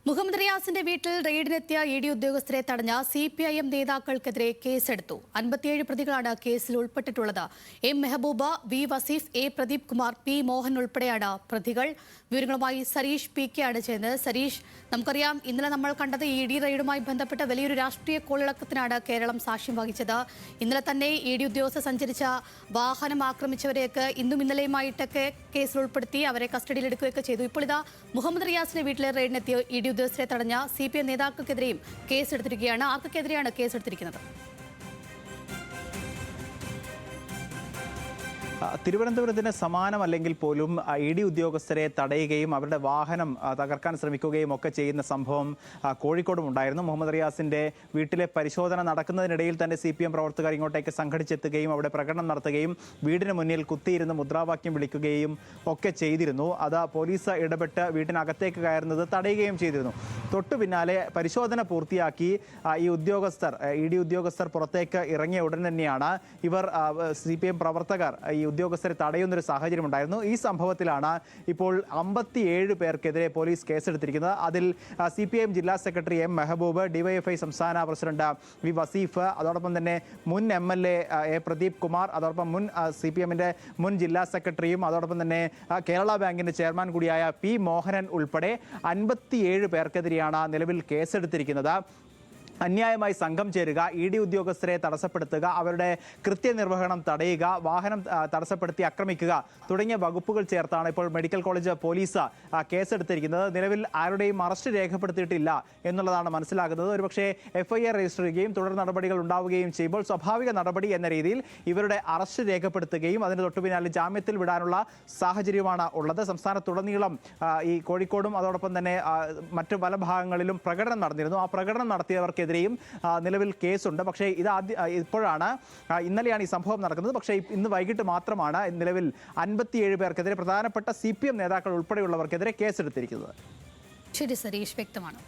മുഹമ്മദ് റിയാസിന്റെ വീട്ടിൽ റെയ്ഡിനെത്തിയ E D ഉദ്യോഗസ്ഥരെ തടഞ്ഞ CPIM നേതാക്കൾക്കെതിരെ കേസെടുത്തു. 57 പ്രതികളാണ് കേസിൽ ഉൾപ്പെട്ടിട്ടുള്ളത്. M Mehbooba, V Vaseef, A Pradeep Kumar, P Mohan ഉൾപ്പെടെയാണ് പ്രതികൾ. വിവരങ്ങളുമായി സരീഷ് PK ആണ് ചെയ്യുന്നത്. സരീഷ്, നമുക്കറിയാം ഇന്നലെ നമ്മൾ കണ്ടത് ഇ ഡി റെയ്ഡുമായി ബന്ധപ്പെട്ട വലിയൊരു രാഷ്ട്രീയ കോളിളക്കത്തിനാണ് കേരളം സാക്ഷ്യം വഹിച്ചത്. ഇന്നലെ തന്നെ ഇ ഡി ഉദ്യോഗസ്ഥർ സഞ്ചരിച്ച വാഹനം ആക്രമിച്ചവരെയൊക്കെ ഇന്നും ഇന്നലെയുമായിട്ടൊക്കെ കേസിൽ ഉൾപ്പെടുത്തി അവരെ കസ്റ്റഡിയിലെടുക്കുകയൊക്കെ ചെയ്തു. ഇപ്പോൾ ഇതാ മുഹമ്മദ് റിയാസിന്റെ വീട്ടിലെ റെയ്ഡിനെത്തിയ ഇ ഡി ഉദ്യോഗസ്ഥരെ തടഞ്ഞ CPIM നേതാക്കൾക്കെതിരെയും കേസെടുത്തിരിക്കുകയാണ്. ആർക്കെതിരെയാണ് കേസെടുത്തിരിക്കുന്നത്? തിരുവനന്തപുരത്തിന് സമാനമല്ലെങ്കിൽ പോലും ഇ ഡി ഉദ്യോഗസ്ഥരെ തടയുകയും അവരുടെ വാഹനം തകർക്കാൻ ശ്രമിക്കുകയും ഒക്കെ ചെയ്യുന്ന സംഭവം കോഴിക്കോടും ഉണ്ടായിരുന്നു. മുഹമ്മദ് റിയാസിന്റെ വീട്ടിലെ പരിശോധന നടക്കുന്നതിനിടയിൽ തന്നെ CPM പ്രവർത്തകർ ഇങ്ങോട്ടേക്ക് സംഘടിച്ചെത്തുകയും അവിടെ പ്രകടനം നടത്തുകയും വീടിന് മുന്നിൽ കുത്തിയിരുന്ന് മുദ്രാവാക്യം വിളിക്കുകയും ഒക്കെ ചെയ്തിരുന്നു. അത് പോലീസ് ഇടപെട്ട് വീട്ടിനകത്തേക്ക് കയറുന്നത് തടയുകയും ചെയ്തിരുന്നു. തൊട്ടു പിന്നാലെ പരിശോധന പൂർത്തിയാക്കി ഈ ഉദ്യോഗസ്ഥർ ഇ ഡി ഉദ്യോഗസ്ഥർ പുറത്തേക്ക് ഇറങ്ങിയ ഉടൻ തന്നെയാണ് ഇവർ CPM പ്രവർത്തകർ ഈ ഉദ്യോഗസ്ഥരെ തടയുന്നൊരു സാഹചര്യം ഉണ്ടായിരുന്നു. ഈ സംഭവത്തിലാണ് ഇപ്പോൾ 57 പേർക്കെതിരെ പോലീസ് കേസെടുത്തിരിക്കുന്നത്. അതിൽ CPIM ജില്ലാ സെക്രട്ടറി എം മെഹബൂബ്, DYFI സംസ്ഥാന പ്രസിഡന്റ് വി വസീഫ്, അതോടൊപ്പം തന്നെ മുൻ MLA എ പ്രദീപ് കുമാർ, അതോടൊപ്പം മുൻ CPMന്റെ മുൻ ജില്ലാ സെക്രട്ടറിയും അതോടൊപ്പം തന്നെ കേരള ബാങ്കിന്റെ ചെയർമാൻ കൂടിയായ പി മോഹനൻ ഉൾപ്പെടെ 57 പേർക്കെതിരെയാണ് നിലവിൽ കേസെടുത്തിരിക്കുന്നത്. അന്യായമായി സംഘം ചേരുക, ഇ ഡി ഉദ്യോഗസ്ഥരെ തടസ്സപ്പെടുത്തുക, അവരുടെ കൃത്യനിർവഹണം തടയുക, വാഹനം തടസ്സപ്പെടുത്തി ആക്രമിക്കുക തുടങ്ങിയ വകുപ്പുകൾ ചേർത്താണ് ഇപ്പോൾ മെഡിക്കൽ കോളേജ് പോലീസ് കേസെടുത്തിരിക്കുന്നത്. നിലവിൽ ആരുടെയും അറസ്റ്റ് രേഖപ്പെടുത്തിയിട്ടില്ല എന്നുള്ളതാണ് മനസ്സിലാകുന്നത്. ഒരുപക്ഷെ FIR രജിസ്റ്റർ ചെയ്യുകയും തുടർ നടപടികൾ ഉണ്ടാവുകയും ചെയ്യുമ്പോൾ സ്വാഭാവിക നടപടി എന്ന രീതിയിൽ ഇവരുടെ അറസ്റ്റ് രേഖപ്പെടുത്തുകയും അതിന് തൊട്ടുപിന്നാലെ ജാമ്യത്തിൽ വിടാനുള്ള സാഹചര്യമാണ് ഉള്ളത്. സംസ്ഥാനത്തുടനീളം ഈ കോഴിക്കോടും അതോടൊപ്പം തന്നെ മറ്റു പല ഭാഗങ്ങളിലും പ്രകടനം നടന്നിരുന്നു. ആ പ്രകടനം നടത്തിയവർക്ക് നിലവിൽ കേസുണ്ട്. പക്ഷേ ഇപ്പോഴാണ് ഇന്നലെയാണ് ഈ സംഭവം നടക്കുന്നത്. പക്ഷേ ഇന്ന് വൈകിട്ട് മാത്രമാണ് നിലവിൽ 57 പേർക്കെതിരെ പ്രധാനപ്പെട്ട CPM നേതാക്കൾ ഉൾപ്പെടെയുള്ളവർക്കെതിരെ കേസെടുത്തിരിക്കുന്നത്. ശരി സരീഷ്, വ്യക്തമാണ്.